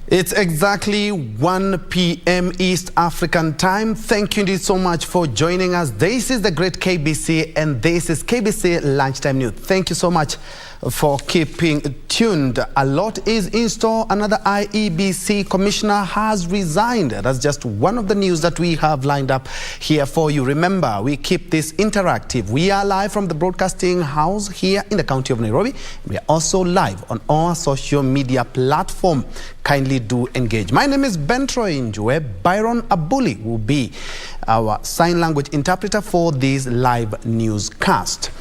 It's exactly 1 p.m. East African time. Thank you indeed so much for joining us. This is the great KBC and this is KBC Lunchtime News. Thank you so much for keeping tuned. A lot is in store. Another IEBC commissioner has resigned. That's just one of the news that we have lined up here for you. Remember, we keep this interactive. We are live from the broadcasting house here in the county of Nairobi. We are also live on our social media platform. Kindly do engage. My name is Bentroy Njue. Byron Abuli will be our sign language interpreter for this live newscast.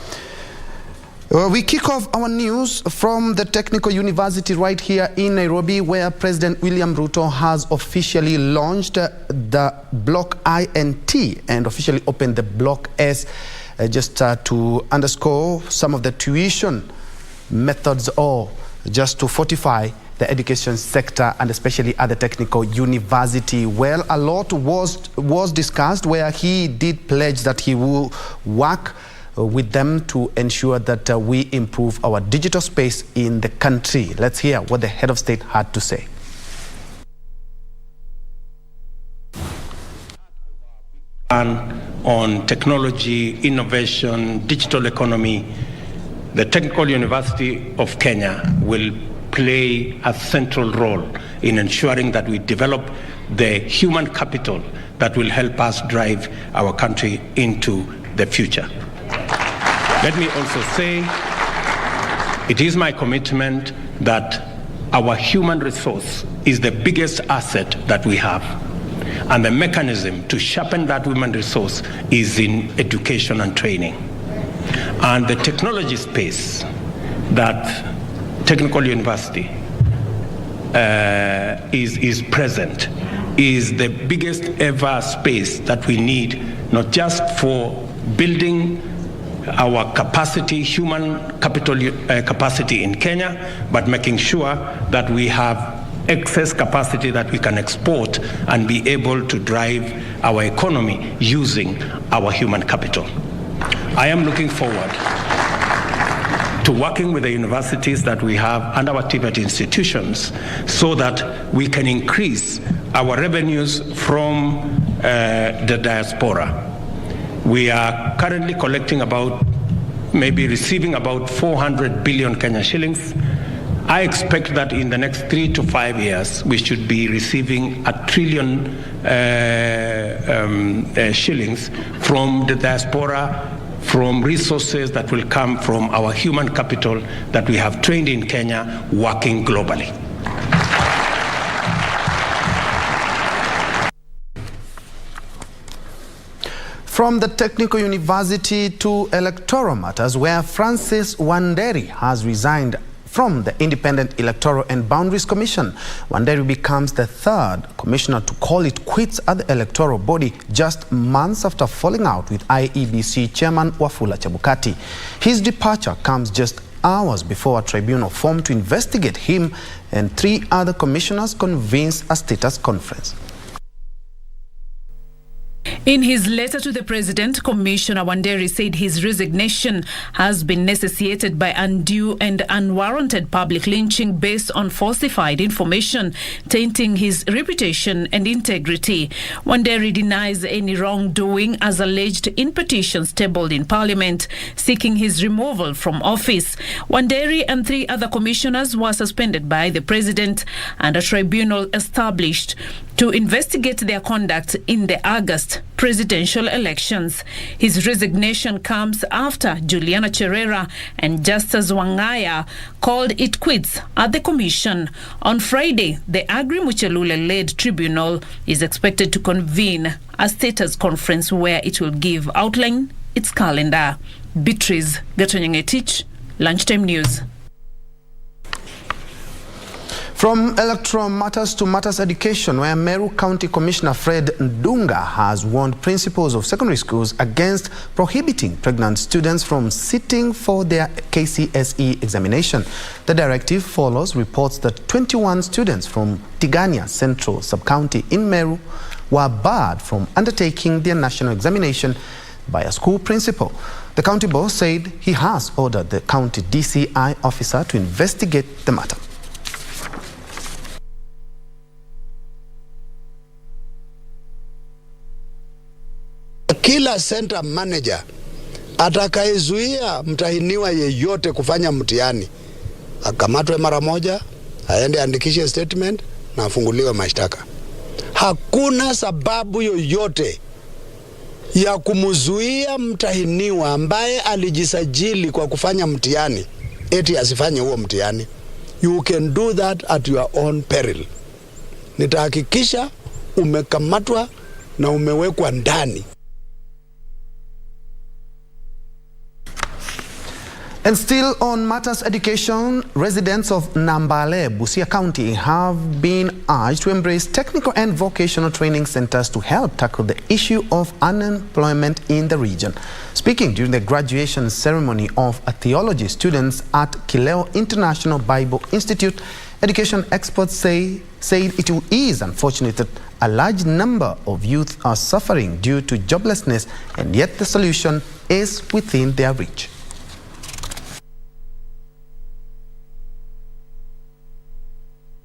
We kick off our news from the Technical University right here in Nairobi, where President William Ruto has officially launched the Block I and T and officially opened the Block S just to underscore some of the tuition methods or just to fortify the education sector and especially at the Technical University. Well, a lot was discussed where he did pledge that he will work with them to ensure that we improve our digital space in the country. Let's hear what the head of state had to say. On technology, innovation, digital economy, the Technical University of Kenya will play a central role in ensuring that we develop the human capital that will help us drive our country into the future. Let me also say, it is my commitment that our human resource is the biggest asset that we have. And the mechanism to sharpen that human resource is in education and training. And the technology space that Technical University is present is the biggest ever space that we need, not just for building our capacity, human capital capacity in Kenya, but making sure that we have excess capacity that we can export and be able to drive our economy using our human capital. I am looking forward to working with the universities that we have and our TVET institutions so that we can increase our revenues from the diaspora. We are currently collecting maybe receiving about 400 billion Kenya shillings. I expect that in the next 3 to 5 years, we should be receiving 1 trillion shillings from the diaspora, from resources that will come from our human capital that we have trained in Kenya working globally. From the Technical University to electoral matters, where Francis Wanderi has resigned from the Independent Electoral and Boundaries Commission. Wanderi becomes the third commissioner to call it quits at the electoral body just months after falling out with IEBC chairman Wafula Chebukati. His departure comes just hours before a tribunal formed to investigate him and 3 other commissioners convenes a status conference. In his letter to the President, Commissioner Wanderi said his resignation has been necessitated by undue and unwarranted public lynching based on falsified information, tainting his reputation and integrity. Wanderi denies any wrongdoing as alleged in petitions tabled in Parliament, seeking his removal from office. Wanderi and 3 other commissioners were suspended by the President and a tribunal established to investigate their conduct in the August presidential elections. His resignation comes after Juliana Cherera and Justice Wangaya called it quits at the commission. On Friday, the Agri-Muchelule-led tribunal is expected to convene a status conference where it will outline its calendar. Beatrice Gatonyangetich, Lunchtime News. From electoral matters to matters education, where Meru County Commissioner Fred Ndunga has warned principals of secondary schools against prohibiting pregnant students from sitting for their KCSE examination. The directive follows reports that 21 students from Tigania Central Sub-County in Meru were barred from undertaking their national examination by a school principal. The county boss said he has ordered the county DCI officer to investigate the matter. kila center manager atakayezuia mtahiniwa yeyote kufanya mtihani akamatwe mara moja, aende andikishe statement na afunguliwe mashtaka. Hakuna sababu yoyote ya kumzuia mtahiniwa ambaye alijisajili kwa kufanya mtihani eti asifanye huo mtihani. You can do that at your own peril. Nitahakikisha umekamatwa na umewekwa ndani. And still on matters education, residents of Nambale, Busia County have been urged to embrace technical and vocational training centers to help tackle the issue of unemployment in the region. Speaking during the graduation ceremony of theology students at Kileo International Bible Institute, education experts said it is unfortunate that a large number of youth are suffering due to joblessness, and yet the solution is within their reach.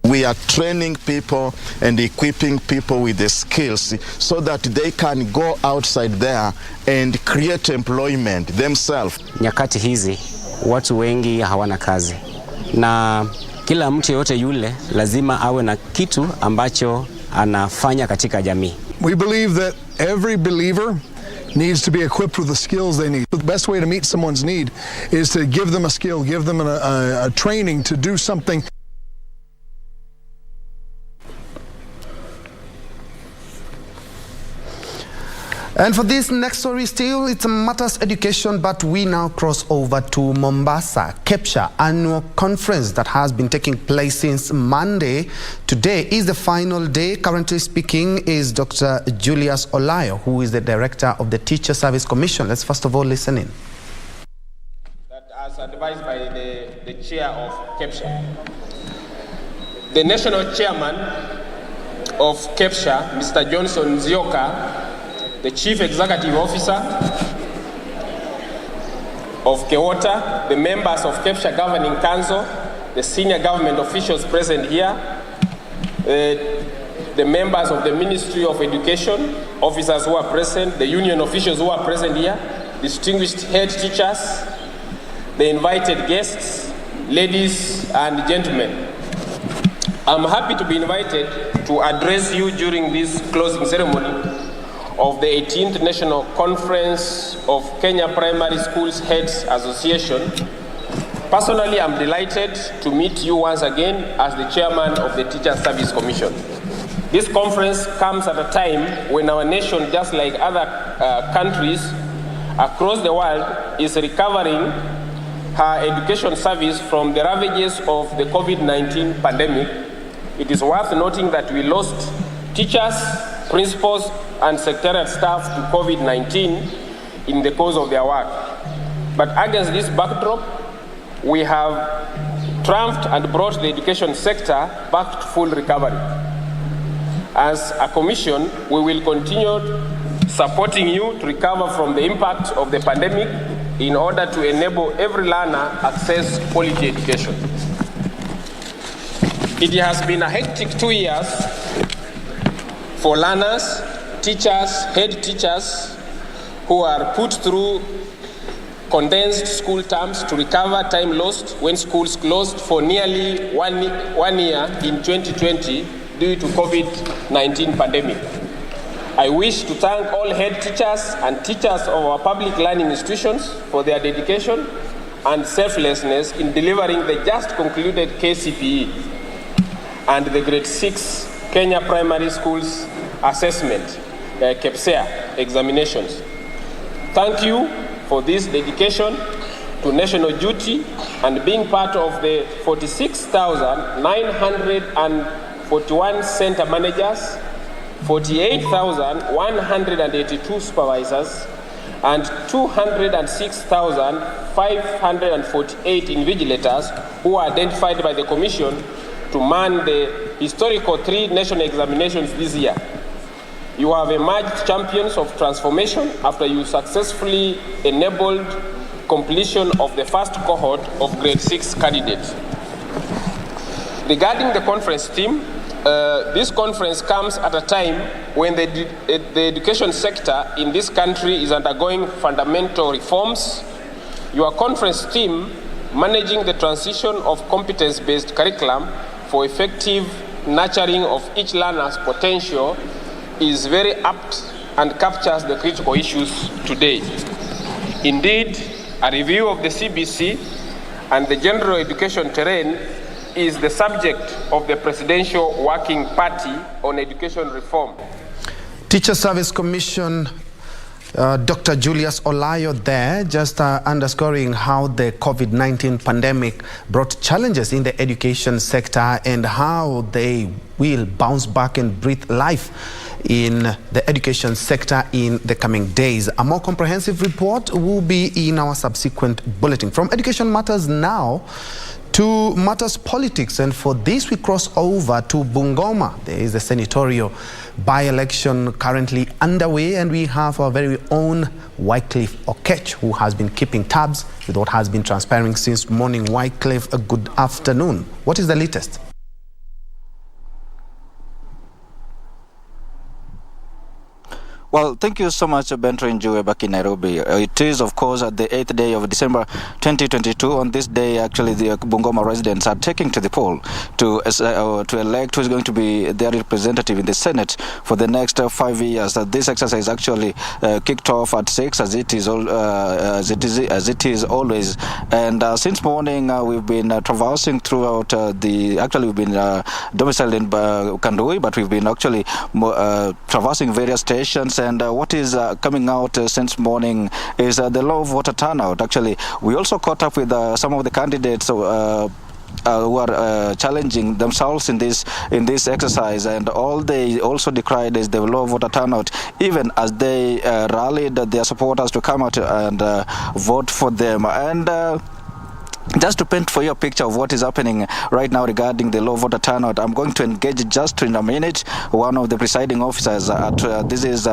We are training people and equipping people with the skills so that they can go outside there and create employment themselves. Nyakati hizi watu wengi hawana kazi, na kila mtu yote yule lazima awe na kitu ambacho anafanya katika jamii. We believe that every believer needs to be equipped with the skills they need. The best way to meet someone's need is to give them a skill, give them a training to do something. And for this next story, still it's matters education, but we now cross over to Mombasa. KEPSHA annual conference that has been taking place since Monday. Today is the final day. Currently speaking is Dr. Julius Olayo, who is the director of the Teacher Service Commission. Let's first of all listen in. That as advised by the chair of KEPSHA, the national chairman of KEPSHA, Mr. Johnson Zioka, the Chief Executive Officer of KEWOTA, the members of KEPSHA Governing Council, the senior government officials present here, the members of the Ministry of Education, officers who are present, the union officials who are present here, distinguished head teachers, the invited guests, ladies and gentlemen. I'm happy to be invited to address you during this closing ceremony of the 18th National Conference of Kenya Primary Schools Heads Association. Personally, I'm delighted to meet you once again as the chairman of the Teacher Service Commission. This conference comes at a time when our nation, just like other countries across the world, is recovering her education service from the ravages of the COVID-19 pandemic. It is worth noting that we lost teachers, principals, and secretariat staff to COVID-19 in the course of their work. But against this backdrop, we have triumphed and brought the education sector back to full recovery. As a commission, we will continue supporting you to recover from the impact of the pandemic in order to enable every learner access quality education. It has been a hectic 2 years for learners, teachers, head teachers who are put through condensed school terms to recover time lost when schools closed for nearly one year in 2020 due to COVID-19 pandemic. I wish to thank all head teachers and teachers of our public learning institutions for their dedication and selflessness in delivering the just concluded KCPE and the Grade 6 Kenya Primary Schools Assessment, KEPSEA examinations. Thank you for this dedication to national duty and being part of the 46,941 center managers, 48,182 supervisors, and 206,548 invigilators who are identified by the Commission to man the historical 3 national examinations this year. You have emerged champions of transformation after you successfully enabled completion of the first cohort of Grade 6 candidates. Regarding the conference theme, This conference comes at a time when the education sector in this country is undergoing fundamental reforms. Your conference team, managing the transition of competence-based curriculum for effective nurturing of each learner's potential, is very apt and captures the critical issues today. Indeed, a review of the CBC and the general education terrain is the subject of the Presidential Working Party on Education Reform. Teacher Service Commission, Dr. Julius Olayo there, just underscoring how the COVID-19 pandemic brought challenges in the education sector and how they will bounce back and breathe life in the education sector in the coming days. A more comprehensive report will be in our subsequent bulletin. From Education Matters now to Matters Politics, and for this we cross over to Bungoma. There is a senatorial by-election currently underway, and we have our very own Wycliffe Okech, who has been keeping tabs with what has been transpiring since morning. Wycliffe, a good afternoon. What is the latest? Well, thank you so much, Bentro Njue, back in Nairobi. It is, of course, the 8th day of December 2022. On this day, actually, the Bungoma residents are taking to the poll to elect who is going to be their representative in the Senate for the next 5 years. This exercise actually kicked off at 6, as it is always. And since morning, we've been traversing throughout we've been domiciled in Kandui, but we've been actually traversing various stations. And what is coming out since morning is the low voter turnout. Actually, we also caught up with some of the candidates who are challenging themselves in this exercise, and all they also decried is the low voter turnout, even as they rallied their supporters to come out and vote for them. And just to paint for you a picture of what is happening right now regarding the low voter turnout, I'm going to engage just in a minute one of the presiding officers at this is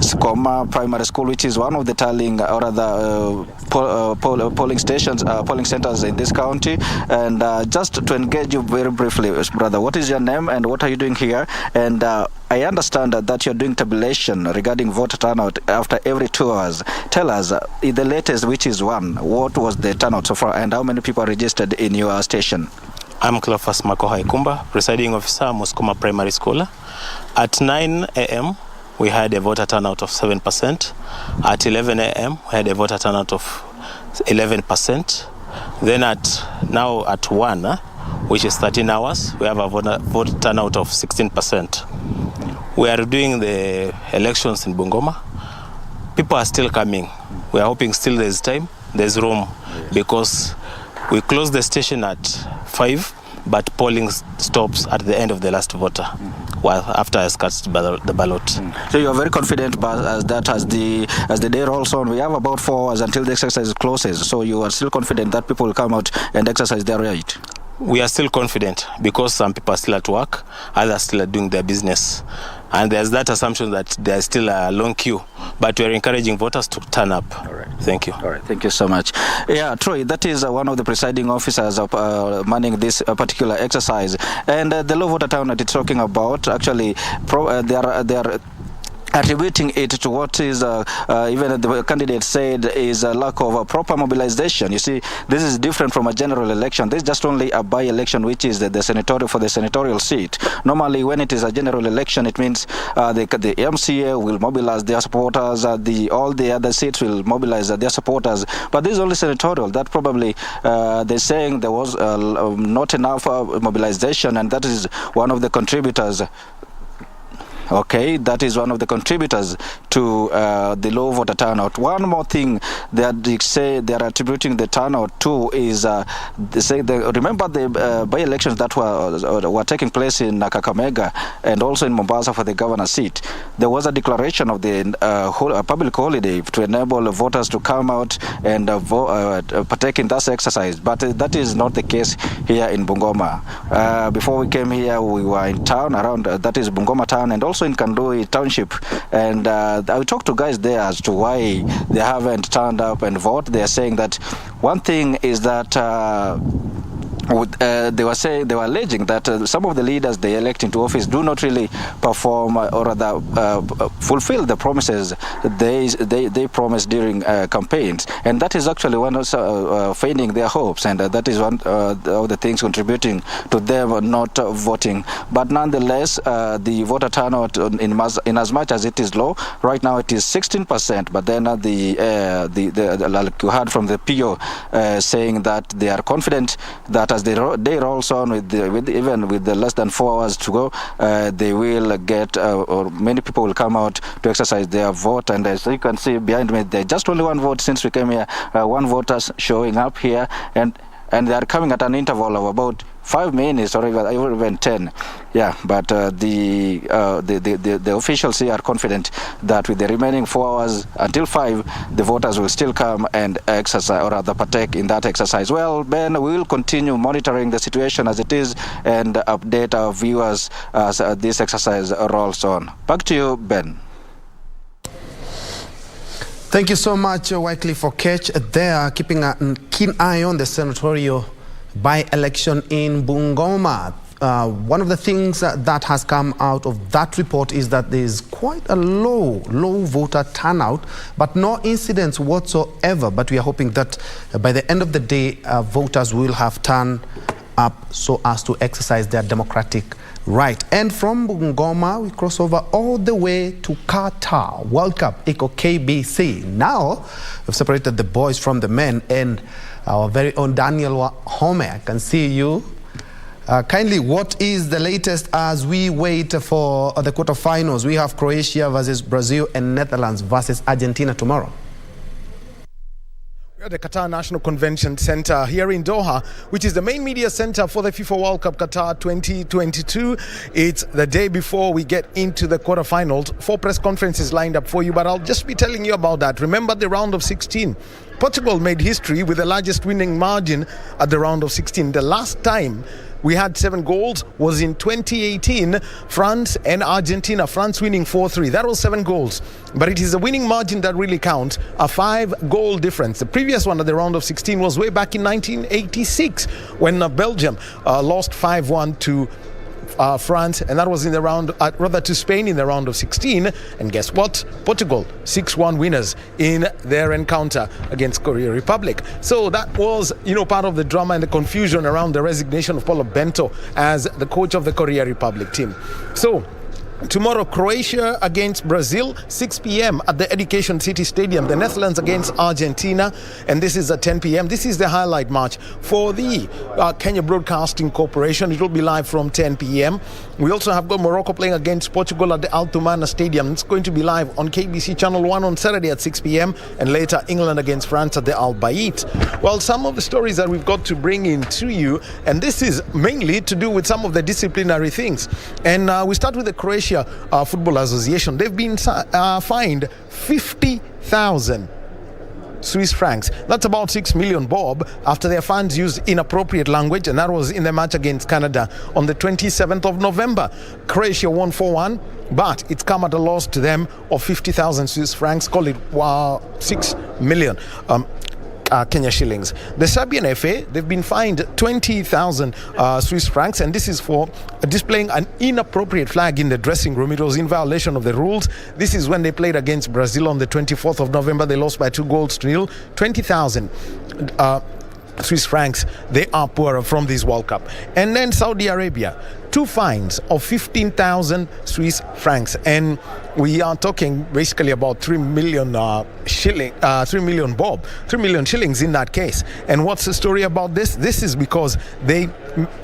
Skoma Primary School, which is one of the tallying or other polling stations, polling centers in this county. And just to engage you very briefly, brother, what is your name and what are you doing here? And I understand that you're doing tabulation regarding voter turnout after every 2 hours. Tell us, the latest, which is one, what was the turnout so far and how many people are registered in your station? I'm Cleophas Makoha Ikumba, presiding officer, Muskoma Primary School. At 9 a.m., we had a voter turnout of 7%. At 11 a.m., we had a voter turnout of 11%. Then at 1, which is 13 hours, we have a voter turnout of 16%. We are doing the elections in Bungoma. People are still coming. We are hoping still there's time, there's room, because we closed the station at 5, but polling stops at the end of the last voter, while after I cast the ballot. So you are very confident, but as the day rolls on, we have about 4 hours until the exercise closes. So you are still confident that people will come out and exercise their right? We are still confident because some people are still at work, others still are doing their business. And there's that assumption that there's still a long queue, but we're encouraging voters to turn up. All right. Thank you. All right. Thank you so much. Yeah, Troy, that is one of the presiding officers of manning this particular exercise. And the low voter turnout it's talking about, actually, they are attributing it to what is even the candidate said is a lack of proper mobilization. You see, this is different from a general election. This is just only a by-election, which is the senatorial for the senatorial seat. Normally, when it is a general election, it means the MCA will mobilize their supporters, all the other seats will mobilize their supporters. But this is only senatorial. That probably they're saying there was not enough mobilization, and that is one of the contributors. Okay, that is one of the contributors to the low voter turnout. One more thing that they say they are attributing the turnout to is they say remember the by-elections that were taking place in Kakamega and also in Mombasa for the governor's seat. There was a declaration of the public holiday to enable voters to come out and partake in that exercise, but that is not the case here in Bungoma. Before we came here, we were in town around that is Bungoma town and also in Kandui Township, and I talked to guys there as to why they haven't turned up and vote. They are saying that one thing is that they were alleging that some of the leaders they elect into office do not really perform or rather fulfill the promises they promised during campaigns, and that is actually one of feigning their hopes, and that is one of the things contributing to them not voting. But nonetheless, the voter turnout in as much as it is low right now, it is 16%. But then the like you heard from the PO saying that they are confident that as the day rolls on with the less than 4 hours to go, they will get or many people will come out to exercise their vote. And as you can see behind me, there's just only one vote since we came here. One voters showing up here, and they are coming at an interval of about 5 minutes or even 10. Yeah, but the officials here are confident that with the remaining 4 hours until 5, the voters will still come and exercise or rather partake in that exercise. Well, Ben, we will continue monitoring the situation as it is and update our viewers as this exercise rolls on. Back to you, Ben. Thank you so much, Wycliffe Okech. They are keeping a keen eye on the senatorial by-election in Bungoma. One of the things that has come out of that report is that there is quite a low voter turnout, but no incidents whatsoever. But we are hoping that by the end of the day, voters will have turned up so as to exercise their democratic right. And from Bungoma, we cross over all the way to Qatar. World Cup, Eco KBC. Now, we've separated the boys from the men, and our very own Daniel Home, I can see you. Kindly, what is the latest as we wait for the quarterfinals? We have Croatia versus Brazil and Netherlands versus Argentina tomorrow. At the Qatar National Convention Center here in Doha, which is the main media center for the FIFA World Cup Qatar 2022. It's the day before we get into the quarterfinals. 4 press conferences lined up for you, but I'll just be telling you about that. Remember the round of 16. Portugal made history with the largest winning margin at the round of 16. The last time we had 7 goals was in 2018, France and Argentina. France winning 4-3. That was 7 goals. But it is the winning margin that really counts, a 5-goal difference. The previous one at the round of 16 was way back in 1986 when Belgium lost 5-1 to France, and that was in the round, rather to Spain in the round of 16. And guess what? Portugal 6-1 winners in their encounter against Korea Republic. So that was, part of the drama and the confusion around the resignation of Paulo Bento as the coach of the Korea Republic team. So tomorrow, Croatia against Brazil, 6 p.m. at the Education City Stadium. The Netherlands against Argentina, and this is at 10 p.m. This is the highlight match for the Kenya Broadcasting Corporation. It will be live from 10 p.m. We also have got Morocco playing against Portugal at the Al Thumana Stadium. It's going to be live on KBC Channel 1 on Saturday at 6 p.m. and later England against France at the Al Bayt. Well, some of the stories that we've got to bring in to you, and this is mainly to do with some of the disciplinary things. And we start with the Croatia Football Association. They've been fined 50,000 Swiss francs. That's about 6 million bob after their fans used inappropriate language, and that was in the match against Canada on the 27th of November. Croatia won 4-1, but it's come at a loss to them of 50,000 Swiss francs, call it 6 million. Kenya shillings. The Serbian FA, they've been fined 20,000 Swiss francs, and this is for displaying an inappropriate flag in the dressing room. It was in violation of the rules. This is when they played against Brazil on the 24th of November. They lost by 2-0. 20,000 Swiss francs they are poorer from this World Cup. And then Saudi Arabia, 2 fines of 15,000 Swiss francs, and we are talking basically about 3 million shillings in that case. And what's the story about this? This is because they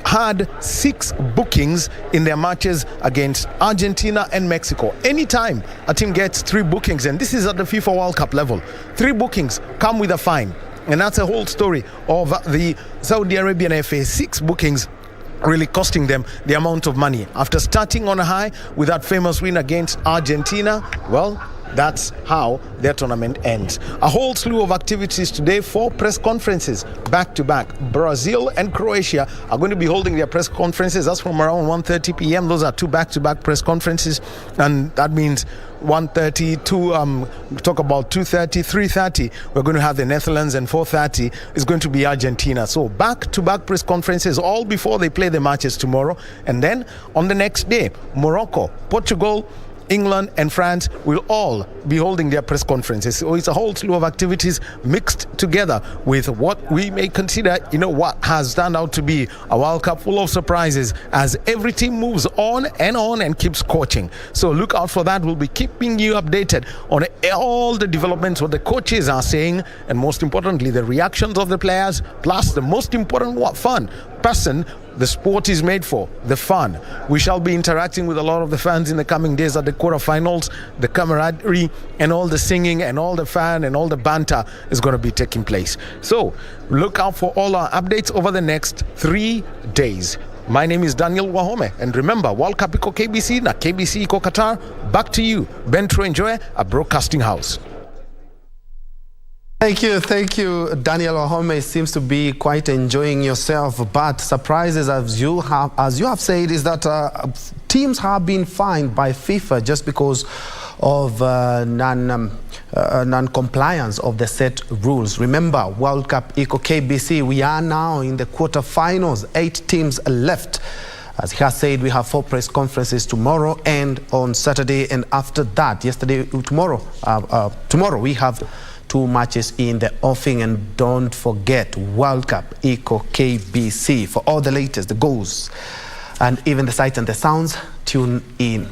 had 6 bookings in their matches against Argentina and Mexico. Anytime a team gets 3 bookings, and this is at the FIFA World Cup level, 3 bookings come with a fine. And that's the whole story of the Saudi Arabian FA. 6 bookings really costing them the amount of money. After starting on a high with that famous win against Argentina, well, that's how their tournament ends. A whole slew of activities today, 4 press conferences back to back. Brazil and Croatia are going to be holding their press conferences. That's from around 1:30 p.m. Those are 2 back-to-back press conferences, and that means 1:30 to talk about 2:30, 3:30 we're going to have the Netherlands, and 4:30 is going to be Argentina. So back-to-back press conferences all before they play the matches tomorrow. And then on the next day, Morocco, Portugal, England and France will all be holding their press conferences. So it's a whole slew of activities mixed together with what we may consider, what has turned out to be a World Cup full of surprises as every team moves on and keeps coaching. So look out for that. We'll be keeping you updated on all the developments, what the coaches are saying, and most importantly, the reactions of the players, plus the most important person the sport is made for, the fun. We shall be interacting with a lot of the fans in the coming days at the quarterfinals. The camaraderie and all the singing and all the fun and all the banter is going to be taking place. So look out for all our updates over the next 3 days. My name is Daniel Wahome, and remember, World Cup iko KBC na KBC iko Qatar. Back to you, Ben Troenjoy, a broadcasting house. Thank you, Daniel Wahome. Seems to be quite enjoying yourself, but surprises, as you have said, is that teams have been fined by FIFA just because of non-compliance of the set rules. Remember, World Cup iko KBC, we are now in the quarterfinals, 8 teams left. As he has said, we have 4 press conferences tomorrow and on Saturday, and after that, tomorrow we have 2 matches in the offing. And don't forget, World Cup iko KBC. For all the latest, the goals, and even the sights and the sounds, tune in.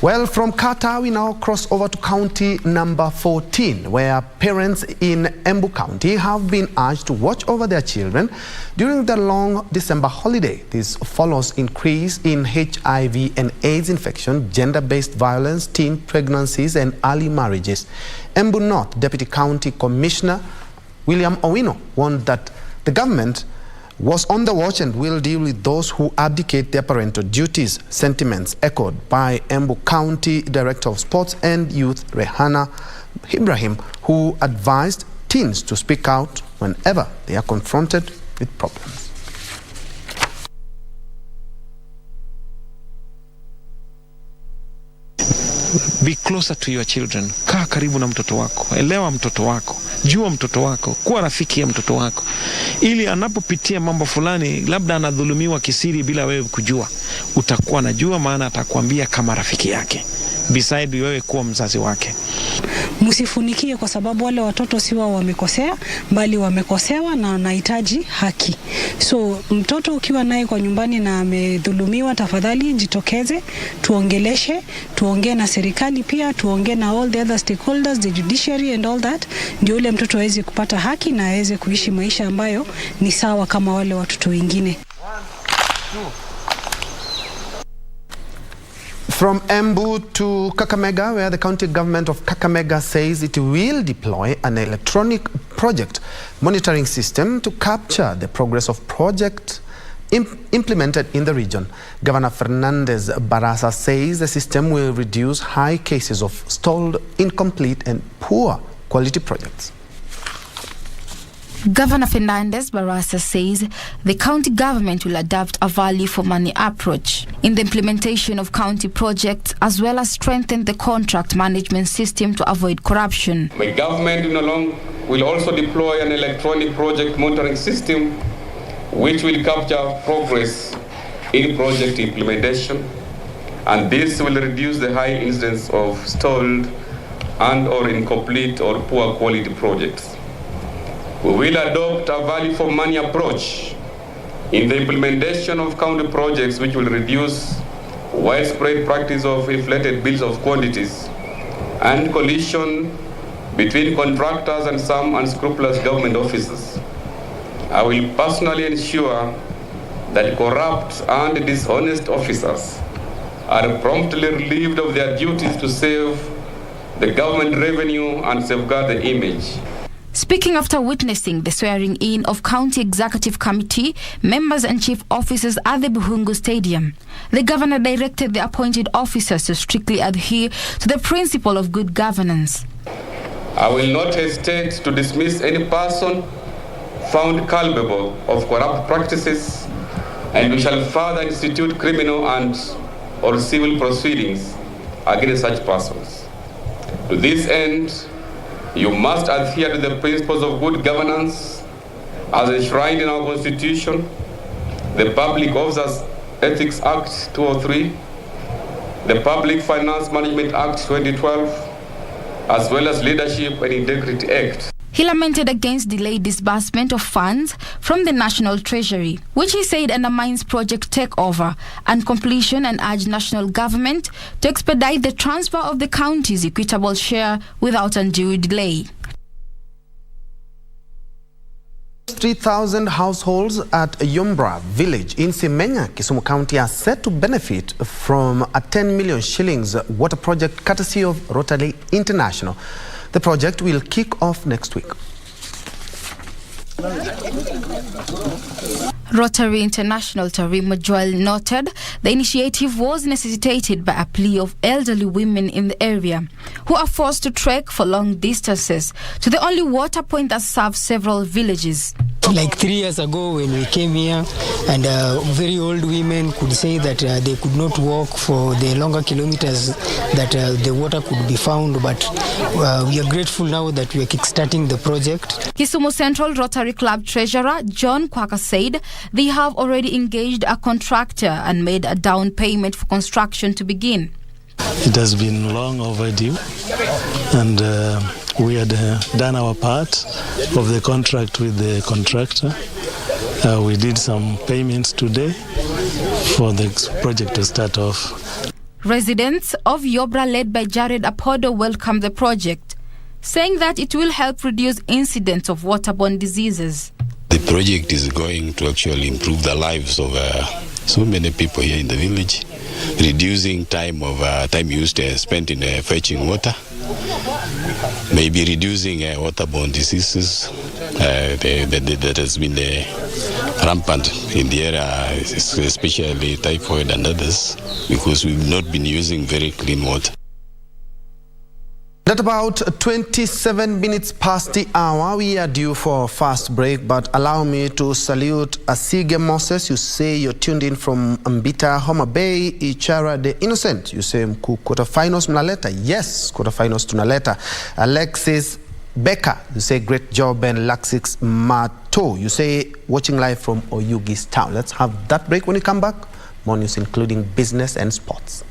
Well, from Qatar, we now cross over to county number 14, where parents in Embu County have been urged to watch over their children during the long December holiday. This follows increase in HIV and AIDS infection, gender-based violence, teen pregnancies, and early marriages. Embu North Deputy County Commissioner William Owino warned that the government was on the watch and will deal with those who abdicate their parental duties. Sentiments echoed by Embu County Director of Sports and Youth, Rehana Ibrahim, who advised teens to speak out whenever they are confronted with problems. Be closer to your children. Kaa karibu na mtoto wako. Elewa mtoto wako. Jua mtoto wako. Kuwa rafiki ya mtoto wako. Ili anapopitia mambo fulani, labda anadhulumiwa kisiri bila wewe kujua, utakuwa najua, maana atakwambia kama rafiki yake, beside wewe kuwa mzazi wake. Msifunikie kwa sababu wale watoto si wao wamekosea, bali wamekosewa na wanahitaji haki. So mtoto ukiwa naye kwa nyumbani na amedhulumiwa, tafadhali jitokeze, tuongeleshe, tuongee na serikali pia, tuongee na all the other stakeholders, the judiciary and all that, ndio ule mtoto aweze kupata haki na aweze kuishi maisha ambayo ni sawa kama wale watoto wengine. From Embu to Kakamega, where the county government of Kakamega says it will deploy an electronic project monitoring system to capture the progress of projects implemented in the region. Governor Fernandez Barasa says the system will reduce high cases of stalled, incomplete and poor quality projects. Governor Fernandez Barasa says the county government will adopt a value-for-money approach in the implementation of county projects, as well as strengthen the contract management system to avoid corruption. My government will also deploy an electronic project monitoring system which will capture progress in project implementation, and this will reduce the high incidence of stalled and/or incomplete or poor quality projects. We will adopt a value-for-money approach in the implementation of county projects, which will reduce widespread practice of inflated bills of quantities and collision between contractors and some unscrupulous government officers. I will personally ensure that corrupt and dishonest officers are promptly relieved of their duties to save the government revenue and safeguard the image. Speaking after witnessing the swearing-in of County Executive Committee members and chief officers at the Buhungu Stadium, the governor directed the appointed officers to strictly adhere to the principle of good governance. I will not hesitate to dismiss any person found culpable of corrupt practices, and we shall further institute criminal and or civil proceedings against such persons. To this end, you must adhere to the principles of good governance as enshrined in our Constitution, the Public Officers Ethics Act 2003, the Public Finance Management Act 2012, as well as Leadership and Integrity Act. He lamented against delayed disbursement of funds from the National Treasury, which he said undermines project takeover and completion, and urged national government to expedite the transfer of the county's equitable share without undue delay. 3,000 households at Yumbra village in Semenya, Kisumu County are set to benefit from a 10 million shillings water project courtesy of Rotary International. The project will kick off next week. Rotary International Tarimo Joel noted the initiative was necessitated by a plea of elderly women in the area who are forced to trek for long distances to the only water point that serves several villages. Like 3 years ago when we came here, and very old women could say that they could not walk for the longer kilometers that the water could be found, but we are grateful now that we are kickstarting the project. Kisumu Central Rotary Club Treasurer John Kwaka said they have already engaged a contractor and made a down payment for construction to begin. It has been long overdue, and we had done our part of the contract with the contractor. We did some payments today for the project to start off. Residents of Yobra, led by Jared Apodo, welcomed the project, saying that it will help reduce incidents of waterborne diseases. The project is going to actually improve the lives of so many people here in the village, reducing time used spent in fetching water, maybe reducing waterborne diseases that has been rampant in the area, especially typhoid and others, because we've not been using very clean water. At about 27 minutes past the hour, we are due for a fast break, but allow me to salute Asige Moses. You say you're tuned in from Mbita, Homa Bay. Ichara the Innocent, you say mku quarterfinals mnaleta. Yes, quarterfinals tunaleta. Alexis Becker, you say great job. And Laxix Mato, you say watching live from Oyugi's town. Let's have that break. When you come back, more news including business and sports.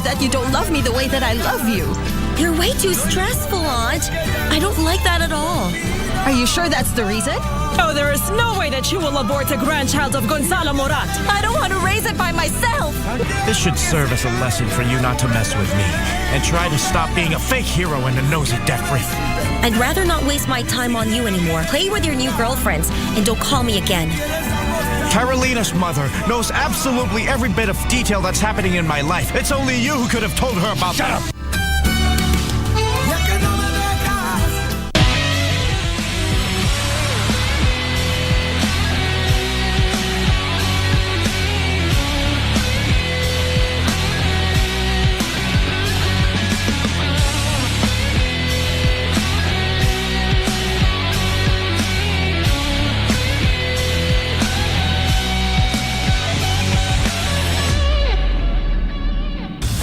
That you don't love me the way that I love you. You're way too stressful, Aunt. I don't like that at all. Are you sure that's the reason? Oh, there is no way that you will abort a grandchild of Gonzalo Morat. I don't want to raise it by myself. This should serve as a lesson for you not to mess with me and try to stop being a fake hero and a nosy debt freak. I'd rather not waste my time on you anymore. Play with your new girlfriends and don't call me again. Carolina's mother knows absolutely every bit of detail that's happening in my life. It's only you who could have told her about that. Shut up!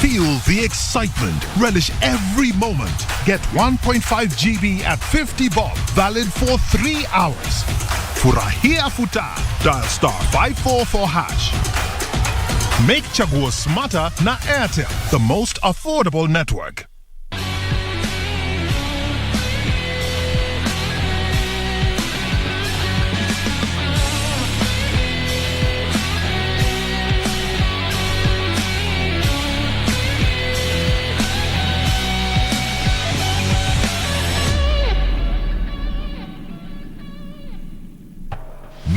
Feel the excitement. Relish every moment. Get 1.5 GB at 50 bob. Valid for 3 hours. Furahia Futa. Dial *544#. Make Chaguo smarter na Airtel, the most affordable network.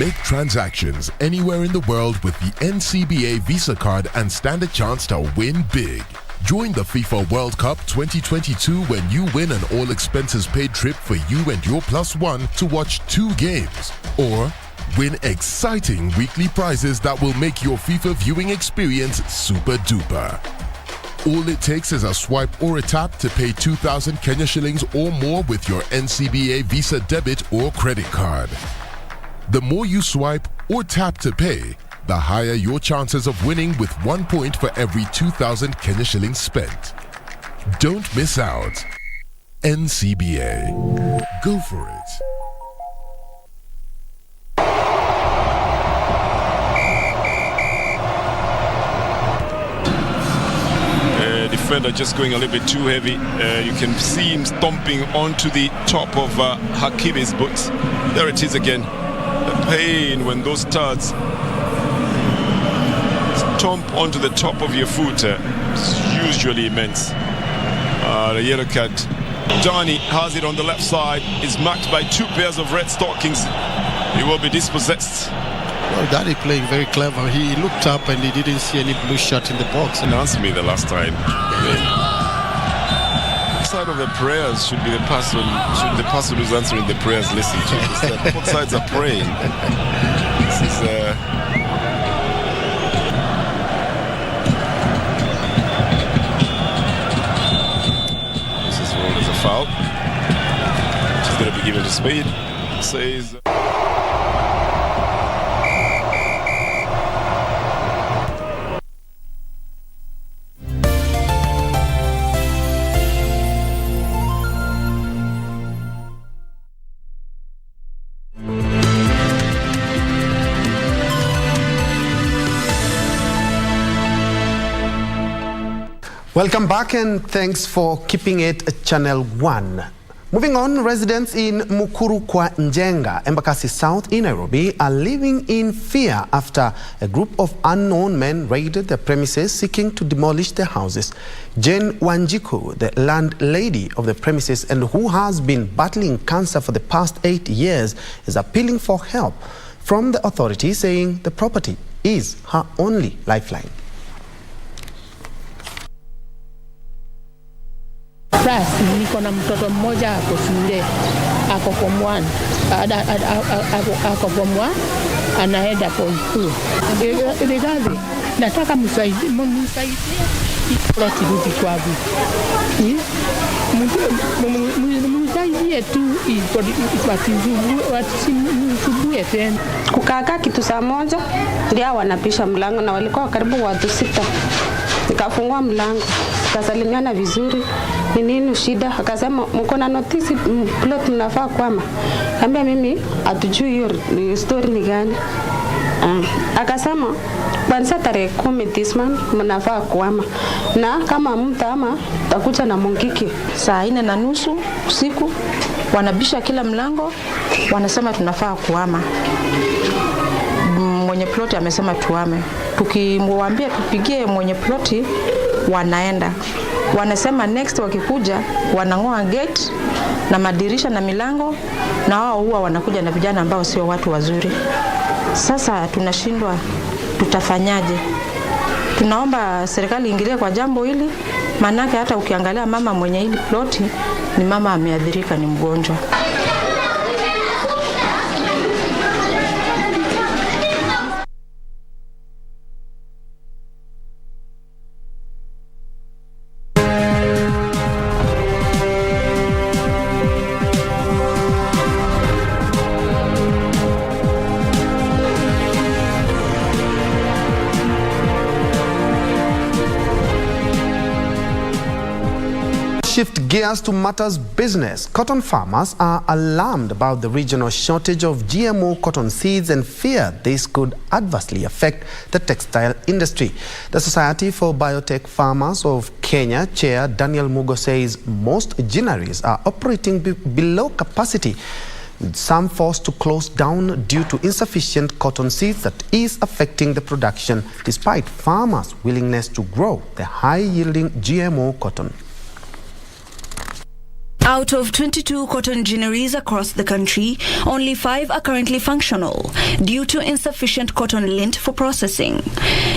Make transactions anywhere in the world with the NCBA Visa card and stand a chance to win big. Join the FIFA World Cup 2022 when you win an all-expenses-paid trip for you and your +1 to watch 2 games. Or win exciting weekly prizes that will make your FIFA viewing experience super duper. All it takes is a swipe or a tap to pay 2,000 Kenya shillings or more with your NCBA Visa debit or credit card. The more you swipe or tap to pay, the higher your chances of winning with 1 point for every 2,000 Kenya shillings spent. Don't miss out. NCBA. Go for it. Defender just going a little bit too heavy. You can see him stomping onto the top of Hakimi's boots. There it is again. The pain when those studs stomp onto the top of your foot is usually immense. The yellow card. Johnny has it on the left side. Is marked by 2 pairs of red stockings. He will be dispossessed. Well, Daddy playing very clever. He looked up and he didn't see any blue shirt in the box. And answer me the last time. The side of the prayers should be the person who's answering the prayers listen to. Both sides are praying. This is ruled as a foul. She's going to be given to Spade. Says. Welcome back and thanks for keeping it Channel 1. Moving on, residents in Mukuru kwa Njenga, Embakasi South in Nairobi are living in fear after a group of unknown men raided their premises seeking to demolish their houses. Jane Wanjiku, the landlady of the premises and who has been battling cancer for the past 8 years, is appealing for help from the authorities, saying the property is her only lifeline. Plus, niko na mtoto mmoja ako shule, ako form 1, ako form 1, anaenda form 2. Rigathi, nataka msaidie ploti rudi kwangu. Msaidie tu wasisumbue tena. Kukaa kitu saa moja ndio wanapisha mlango na walikuwa karibu watu 6. Nikafungua mlango, tukasalimiana vizuri. Ni nini shida? Akasema mko na notice plot mnafaa kwama. Kaambia mimi hatujui hiyo story ni gani. Akasema kwanza tarehe 10 this month mnafaa kwama. Na kama mtama takuja na mungiki. Saa 4:30 usiku wanabisha kila mlango, wanasema tunafaa kuhama. Mwenye ploti amesema tuame. Tukimwambia tupigie mwenye ploti, wanaenda. Wanasema next wakikuja wanang'oa gate na madirisha na milango, na wao huwa wanakuja na vijana ambao sio watu wazuri. Sasa tunashindwa tutafanyaje? Tunaomba serikali iingilie kwa jambo hili, manake hata ukiangalia mama mwenye hili ploti ni mama ameadhirika, ni mgonjwa. Shift gears to matters business. Cotton farmers are alarmed about the regional shortage of GMO cotton seeds and fear this could adversely affect the textile industry. The Society for Biotech Farmers of Kenya Chair Daniel Mugo says most ginneries are operating below capacity, with some forced to close down due to insufficient cotton seeds that is affecting the production despite farmers' willingness to grow the high-yielding GMO cotton. Out of 22 cotton ginneries across the country, only 5 are currently functional due to insufficient cotton lint for processing.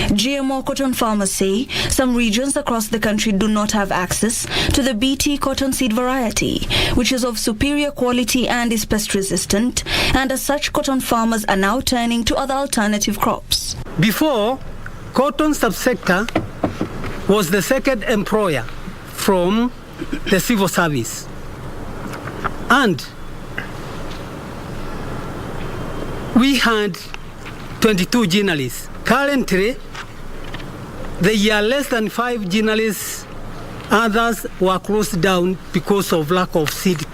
GMO cotton farmers say some regions across the country do not have access to the BT cotton seed variety, which is of superior quality and is pest resistant, and as such cotton farmers are now turning to other alternative crops. Before, cotton subsector was the second employer from the civil service. And we had 22 journalists. Currently, there are less than 5 journalists. Others were closed down because of lack of seed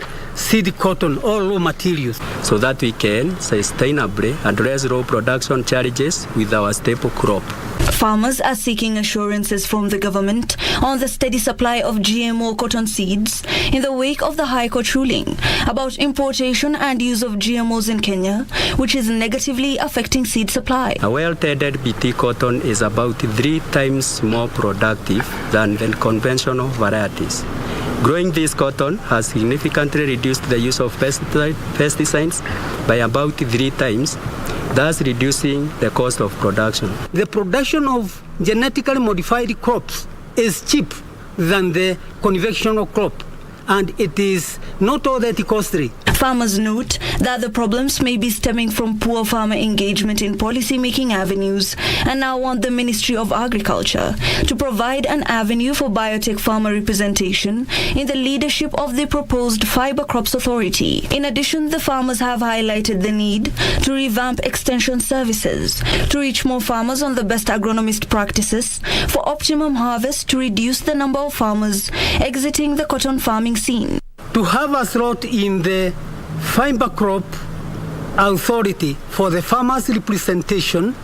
cotton or raw materials. So that we can sustainably address raw production challenges with our staple crop. Farmers are seeking assurances from the government on the steady supply of GMO cotton seeds in the wake of the High Court ruling about importation and use of GMOs in Kenya, which is negatively affecting seed supply. A well-tended BT cotton is about 3 times more productive than the conventional varieties. Growing this cotton has significantly reduced the use of pesticides by about 3 times, thus reducing the cost of production. The production of genetically modified crops is cheap than the conventional crop, and it is not all that costly. Farmers note that the problems may be stemming from poor farmer engagement in policy-making avenues and now want the Ministry of Agriculture to provide an avenue for biotech farmer representation in the leadership of the proposed Fiber Crops Authority. In addition, the farmers have highlighted the need to revamp extension services to reach more farmers on the best agronomist practices for optimum harvest to reduce the number of farmers exiting the cotton farming scene. To have a slot in the Fiber Crop Authority for the farmers' representation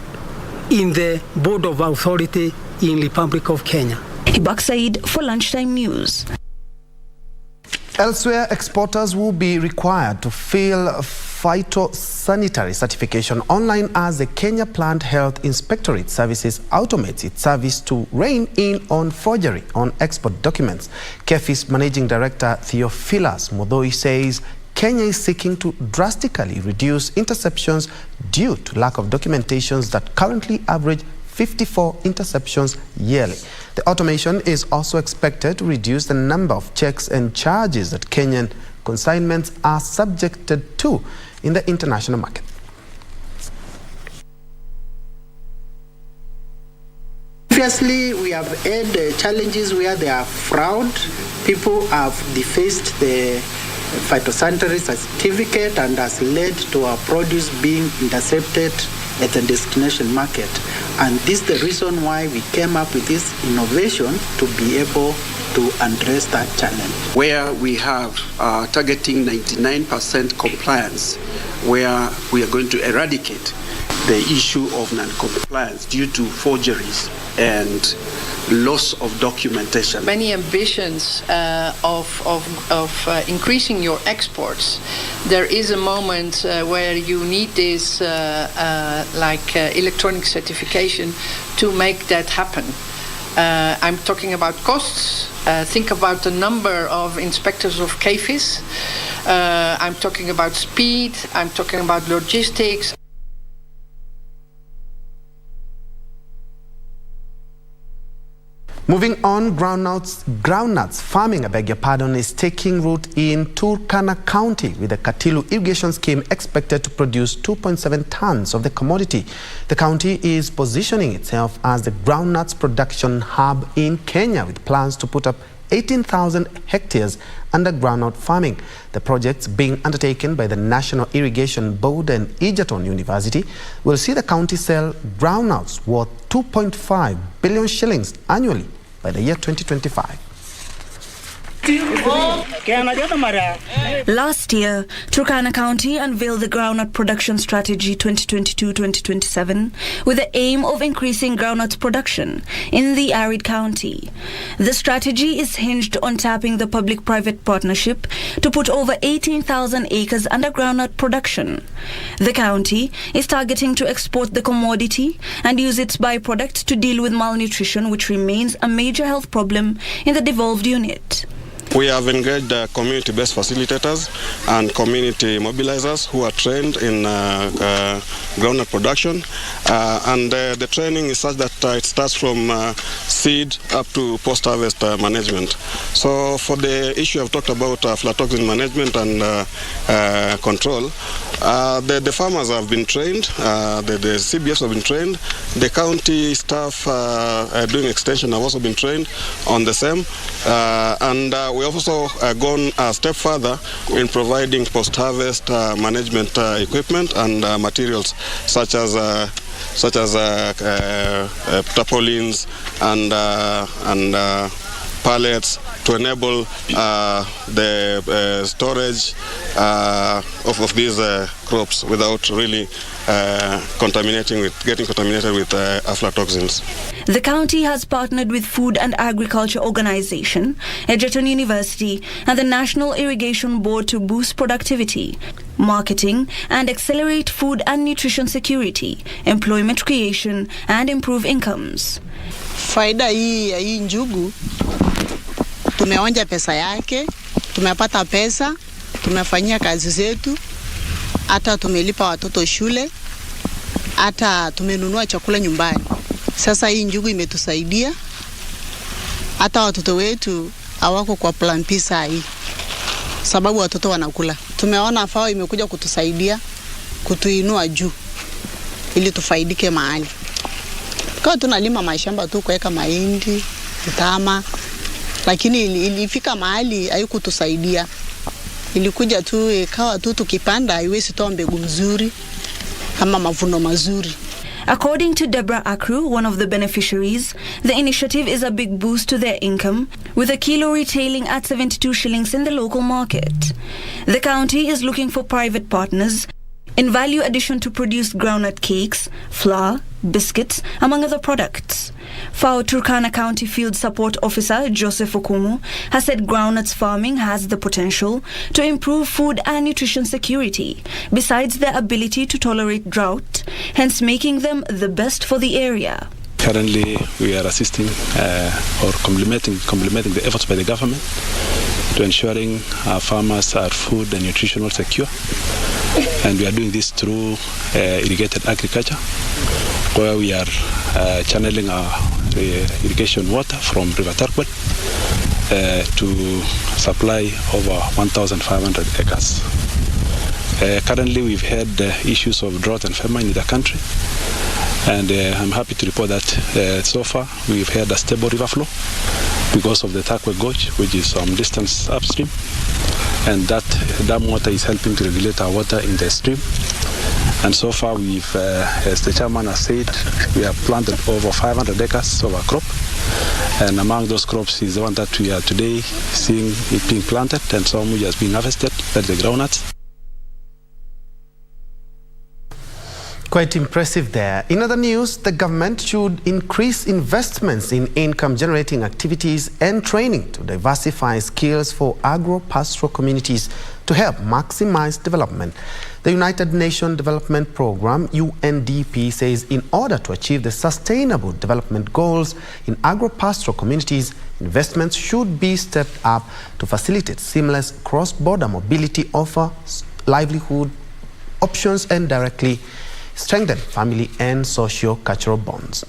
in the Board of Authority in Republic of Kenya. Ibak Said for Lunchtime News. Elsewhere, exporters will be required to fill phytosanitary certification online as the Kenya Plant Health Inspectorate Services automates its service to rein in on forgery on export documents. KEFI's Managing Director Theophilus Modoi says Kenya is seeking to drastically reduce interceptions due to lack of documentations that currently average 54 interceptions yearly. The automation is also expected to reduce the number of checks and charges that Kenyan consignments are subjected to in the international market. Previously, we have had challenges where they are fraud. People have defaced the phytosanitary certificate and has led to our produce being intercepted at the destination market. And this is the reason why we came up with this innovation to be able to address that challenge. Where we have targeting 99% compliance, where we are going to eradicate the issue of non-compliance due to forgeries and loss of documentation. Many ambitions of increasing your exports. There is a moment where you need this electronic certification to make that happen. I'm talking about costs. Think about the number of inspectors of KFIS. I'm talking about speed. I'm talking about logistics. Moving on, groundnuts farming, is taking root in Turkana County, with the Katilu irrigation scheme expected to produce 2.7 tons of the commodity. The county is positioning itself as the groundnuts production hub in Kenya, with plans to put up 18,000 hectares under groundnut farming. The projects being undertaken by the National Irrigation Board and Egerton University will see the county sell groundnuts worth 2.5 billion shillings annually by the year 2025. Last year, Turkana County unveiled the Groundnut Production Strategy 2022-2027 with the aim of increasing groundnut production in the arid county. The strategy is hinged on tapping the public-private partnership to put over 18,000 acres under groundnut production. The county is targeting to export the commodity and use its byproduct to deal with malnutrition, which remains a major health problem in the devolved unit. We have engaged community-based facilitators and community mobilizers who are trained in groundnut production. And the training is such that it starts from seed up to post-harvest management. So for the issue I've talked about aflatoxin management and control, the farmers have been trained, the CBS have been trained, the county staff doing extension have also been trained on the same, and we have also gone a step further in providing post-harvest management equipment and materials such as tarpaulins and pallets to enable the storage of these crops without really getting contaminated with aflatoxins. The county has partnered with Food and Agriculture Organization, Egerton University, and the National Irrigation Board to boost productivity, marketing, and accelerate food and nutrition security, employment creation, and improve incomes. Faida hii ya hii njugu, tumeonja pesa yake, tumepata pesa, tumefanyia kazi zetu, hata tumelipa watoto shule, hata tumenunua chakula nyumbani. Sasa hii njugu imetusaidia, hata watoto wetu hawako kwa plan pisa hii, sababu watoto wanakula. Tumeona FAO imekuja kutusaidia, kutuinua juu, ili tufaidike mahali. Kwa tunalima mashamba tu kuweka mahindi, mtama, lakini ilifika mahali haikutusaidia. Ilikuja tu ikawa tu tukipanda haiwezi toa mbegu mzuri ama mavuno mazuri. According to Deborah Akru, one of the beneficiaries, the initiative is a big boost to their income, with a kilo retailing at 72 shillings in the local market. The county is looking for private partners in value addition to produce groundnut cakes, flour, biscuits, among other products. FAO Turkana County Field Support Officer Joseph Okumu has said groundnuts farming has the potential to improve food and nutrition security, besides their ability to tolerate drought, hence making them the best for the area. Currently, we are assisting or complementing the efforts by the government to ensuring our farmers are food and nutritional secure. And we are doing this through irrigated agriculture, where we are channeling our irrigation water from River Turkana to supply over 1,500 acres. Currently, we've had issues of drought and famine in the country, and I'm happy to report that so far we've had a stable river flow because of the Turkana Gorge, which is some distance upstream, and that dam water is helping to regulate our water in the stream. And so far we've, as the chairman has said, we have planted over 500 acres of our crop, and among those crops is the one that we are today seeing it being planted and some which has been harvested, that's the groundnuts. Quite impressive there. In other news, the government should increase investments in income-generating activities and training to diversify skills for agro-pastoral communities to help maximize development. The United Nations Development Programme, UNDP, says in order to achieve the sustainable development goals in agro-pastoral communities, investments should be stepped up to facilitate seamless cross-border mobility, offer livelihood options, and directly strengthen family and socio-cultural bonds.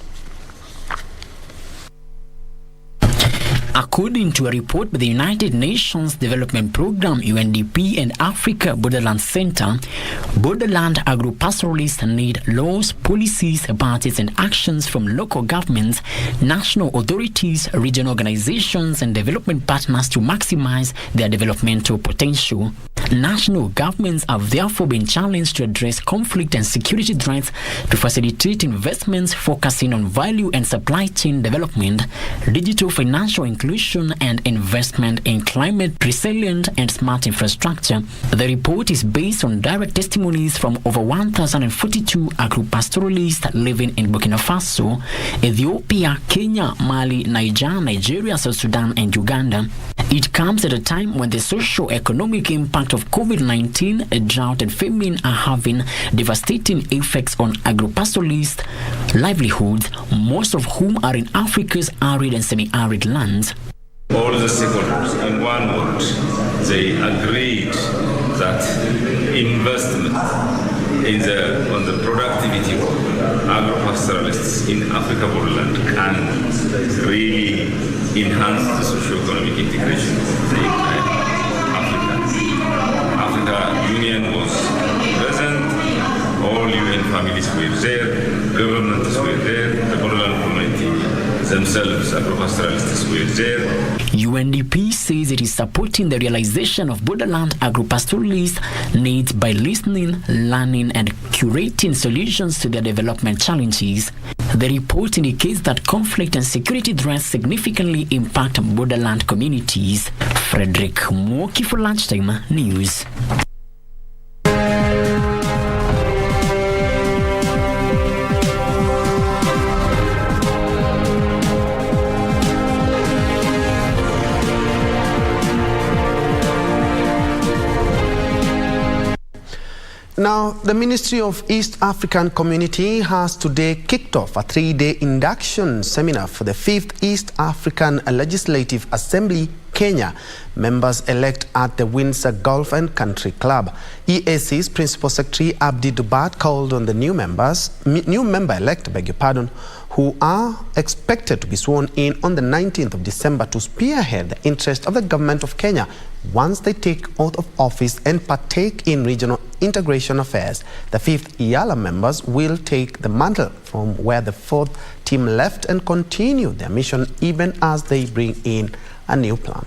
According to a report by the United Nations Development Programme, UNDP, and Africa Borderland Center, borderland agro-pastoralists need laws, policies, budgets, and actions from local governments, national authorities, regional organizations, and development partners to maximize their developmental potential. National governments have therefore been challenged to address conflict and security threats to facilitate investments focusing on value and supply chain development, digital financial inclusion, and investment in climate resilient and smart infrastructure. The report is based on direct testimonies from over 1,042 agro-pastoralists living in Burkina Faso, Ethiopia, Kenya, Mali, Nigeria, South Sudan, and Uganda. It comes at a time when the socio-economic impact of COVID-19, drought, and famine are having devastating effects on agro-pastoralists' livelihoods, most of whom are in Africa's arid and semi-arid lands. All the stakeholders, in one word, they agreed that investment on the productivity of agro-pastoralists in Africa borderland can really enhance the socio-economic integration of the entire Africa Union was present, all UN families were there, governments were there, the borderland community themselves, agro-pastoralists were there. UNDP says it is supporting the realization of borderland agro-pastoralist needs by listening, learning and curating solutions to their development challenges. The report indicates that conflict and security threats significantly impact borderland communities. Frederick Mwoki for Lunchtime News. Now, the Ministry of East African Community has today kicked off a 3-day induction seminar for the 5th East African Legislative Assembly, Kenya, members-elect at the Windsor Golf and Country Club. EAC's Principal Secretary Abdi Dubat called on the new member-elect, who are expected to be sworn in on the 19th of December to spearhead the interest of the government of Kenya once they take oath of office and partake in regional integration affairs. The 5th EALA members will take the mantle from where the 4th team left and continue their mission even as they bring in a new plan.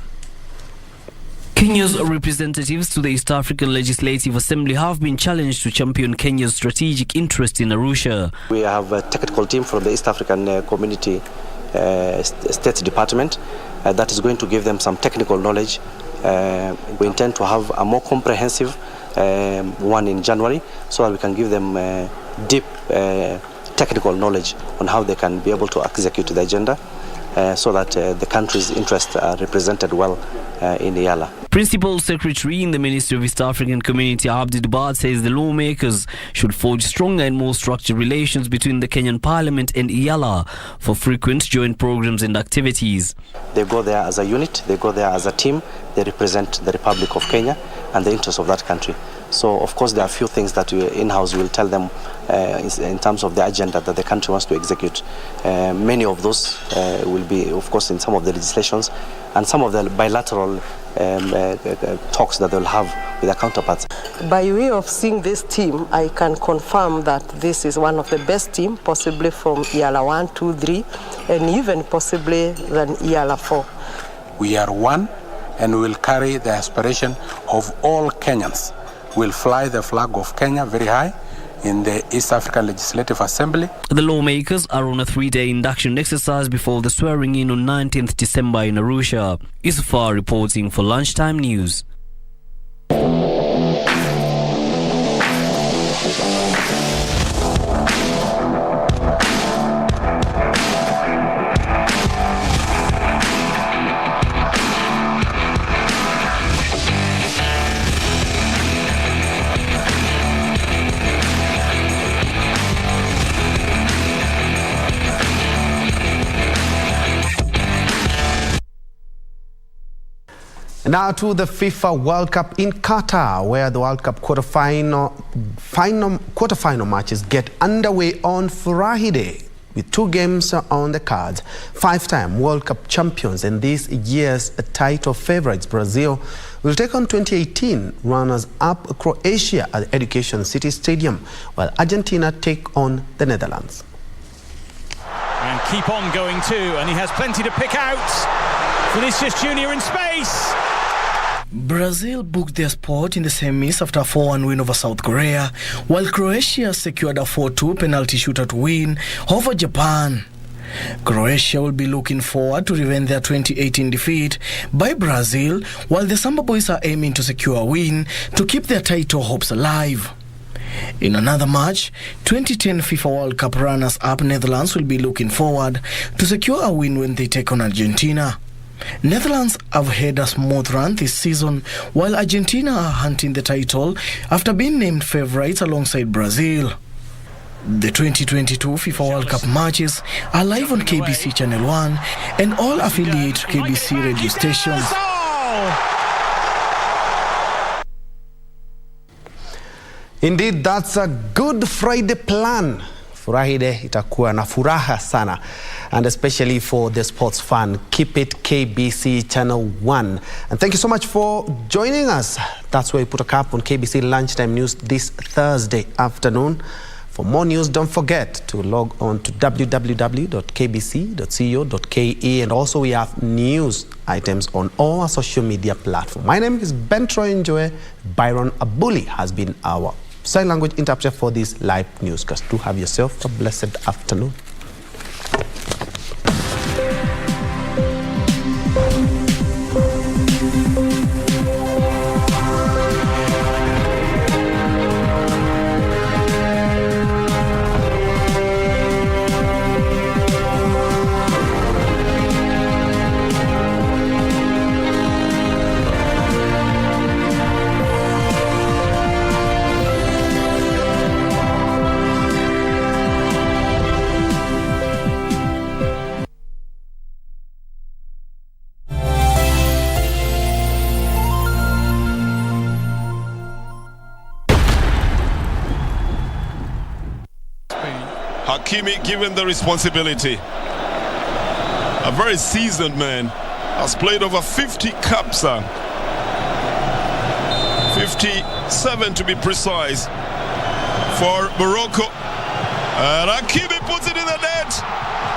Kenya's representatives to the East African Legislative Assembly have been challenged to champion Kenya's strategic interest in Arusha. We have a technical team from the East African Community State Department that is going to give them some technical knowledge. We intend to have a more comprehensive one in January so that we can give them deep technical knowledge on how they can be able to execute the agenda so that the country's interests are represented well in EALA. Principal Secretary in the Ministry of East African Community, Abdi Dubat, says the lawmakers should forge stronger and more structured relations between the Kenyan Parliament and EALA for frequent joint programs and activities. They go there as a unit, they go there as a team, they represent the Republic of Kenya and the interests of that country. So, of course, there are a few things that we in-house will tell them in terms of the agenda that the country wants to execute. Many of those will be, of course, in some of the legislations and some of the bilateral talks that they'll have with their counterparts. By way of seeing this team, I can confirm that this is one of the best teams, possibly from EALA 1, 2, 3, and even possibly than EALA 4. We are one, and we will carry the aspiration of all Kenyans. We'll fly the flag of Kenya very high in the East African Legislative Assembly. The lawmakers are on a 3-day induction exercise before the swearing in on 19th December in Arusha. Isufar reporting for Lunchtime News. Now to the FIFA World Cup in Qatar, where the World Cup quarterfinal matches get underway on Friday with 2 games on the cards. 5-time World Cup champions and this year's title favorites Brazil will take on 2018 runners-up Croatia at the Education City Stadium, while Argentina take on the Netherlands. And keep on going too, and he has plenty to pick out. Vinicius Junior in space. Brazil booked their spot in the semis after a 4-1 win over South Korea, while Croatia secured a 4-2 penalty shootout win over Japan. Croatia will be looking forward to revenge their 2018 defeat by Brazil, while the Samba Boys are aiming to secure a win to keep their title hopes alive. In another match, 2010 FIFA World Cup runners-up Netherlands will be looking forward to secure a win when they take on Argentina. Netherlands have had a smooth run this season, while Argentina are hunting the title after being named favourites alongside Brazil. The 2022 FIFA World Cup matches are live on KBC Channel 1 and all affiliate KBC radio stations. Indeed, that's a Good Friday plan. Friday itakuwa na furaha sana, and especially for the sports fan. Keep it KBC Channel 1. And thank you so much for joining us. That's where we put a cap on KBC Lunchtime News this Thursday afternoon. For more news, don't forget to log on to www.kbc.co.ke, and also we have news items on all our social media platforms. My name is Ben Troy Njoe. Byron Abuli has been our sign language interpreter for this live newscast. Do have yourself a blessed afternoon. Hakimi given the responsibility. A very seasoned man, has played over 50 caps, 57 to be precise, for Morocco. Hakimi puts it in the net,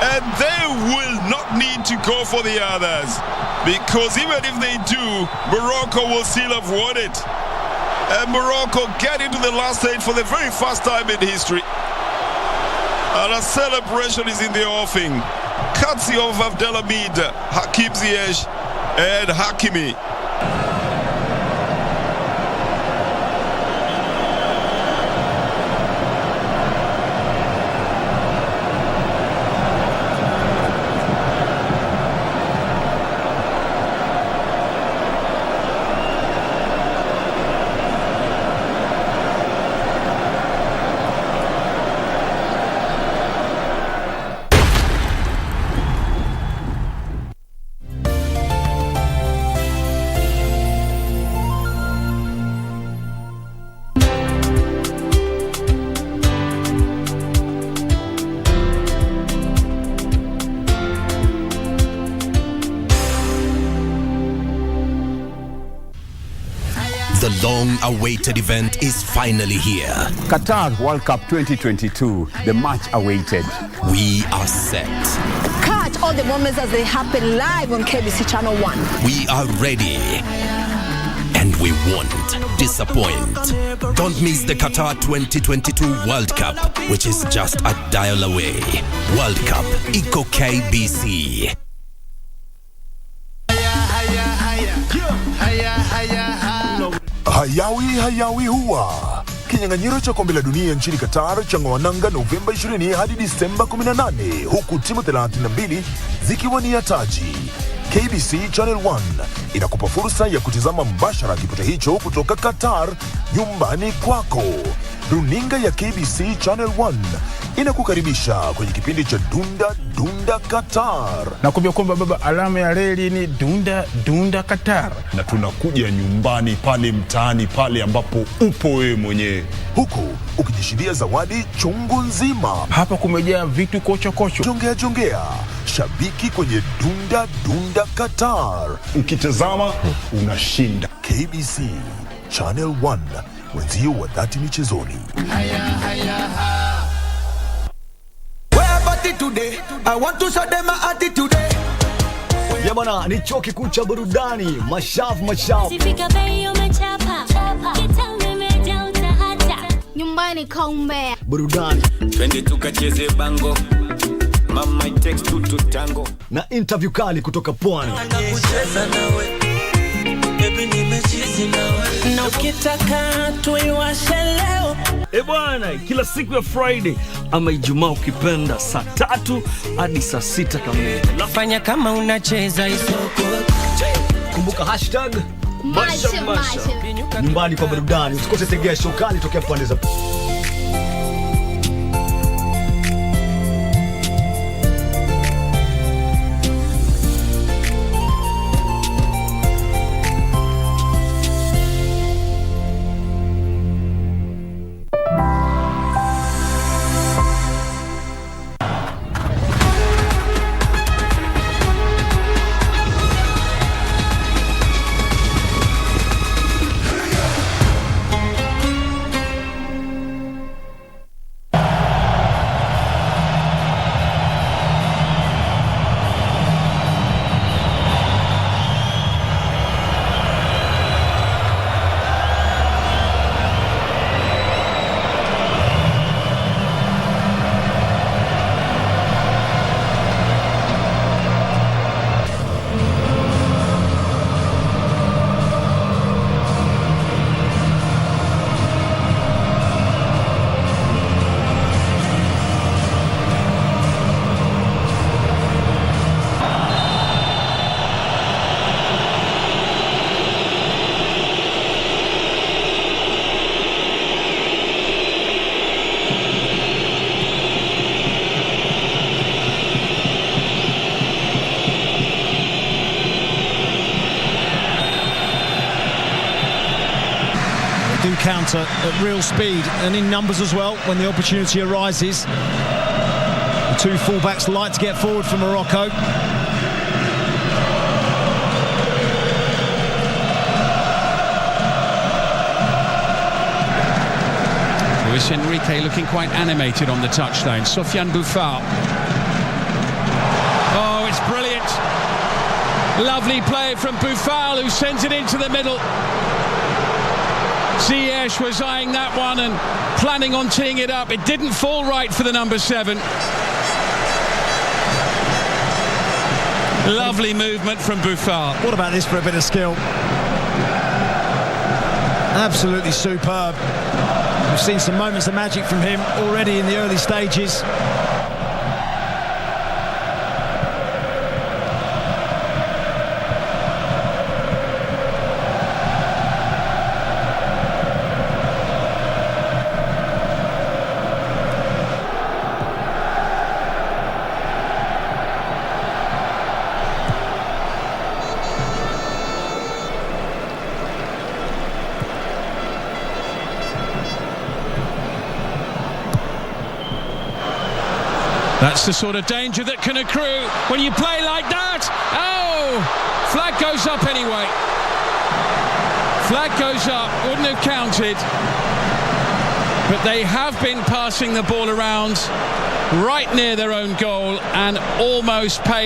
and they will not need to go for the others, because even if they do, Morocco will still have won it. And Morocco get into the last stage for the very first time in history. And a celebration is in the offing. Courtesy of Abdelhamid, Hakim Ziyech, and Hakimi. The long-awaited event is finally here. Qatar World Cup 2022, the much awaited. We are set. Catch all the moments as they happen live on KBC Channel 1. We are ready. And we won't disappoint. Don't miss the Qatar 2022 World Cup, which is just a dial away. World Cup, Eco KBC. Hayawi huwa kinyang'anyiro cha kombe la dunia nchini Qatar chang'oananga Novemba 20 hadi Disemba 18, huku timu 32 zikiwania taji. KBC Channel 1 inakupa fursa ya kutizama mbashara kipute hicho kutoka Qatar nyumbani kwako. Runinga ya KBC Channel 1 inakukaribisha kwenye kipindi cha Dunda Qatar. Nakwambia kwamba baba, alama ya reli ni Dunda Qatar. Na tunakuja nyumbani pale mtaani pale ambapo upo wewe mwenyewe, huku ukijishindia zawadi chungu nzima. Hapa kumejaa vitu kocho. Jongea. Shabiki kwenye Dunda Qatar. Ukitazama unashinda. KBC Channel 1, wenzio wa dhati michezoni. Today, I want to show them my attitude. Ya bwana, ni chuo kikuu cha burudani, mashavu. Sifika bei umechapa, kitambe imejaa utahata. Nyumbani kaumbea. Burudani. Twende tukacheze bango. Mama it takes two to tango. Na interview kali kutoka Pwani. Nakucheza nawe. Baby nimechizi nawe. Na ukitaka tuiwashe leo. Bwana, kila siku ya Friday ama Ijumaa ukipenda, saa 3 hadi saa 6 kamili. Fanya kama unacheza isoko. Kumbuka hashtag Masha. Nyumbani kwa burudani. Usikose tegea show kali tokea pande za do counter at real speed and in numbers as well when the opportunity arises. The two fullbacks like to get forward for Morocco. Luis Enrique looking quite animated on the touchline. Sofiane Boufal. Oh, it's brilliant. Lovely play from Boufal, who sends it into the middle. Ziyech was eyeing that one and planning on teeing it up. It didn't fall right for the number 7. Lovely movement from Boufal. What about this for a bit of skill? Absolutely superb. We've seen some moments of magic from him already in the early stages. That's the sort of danger that can accrue when you play like that. Oh, flag goes up anyway. Flag goes up, wouldn't have counted. But they have been passing the ball around right near their own goal and almost paid.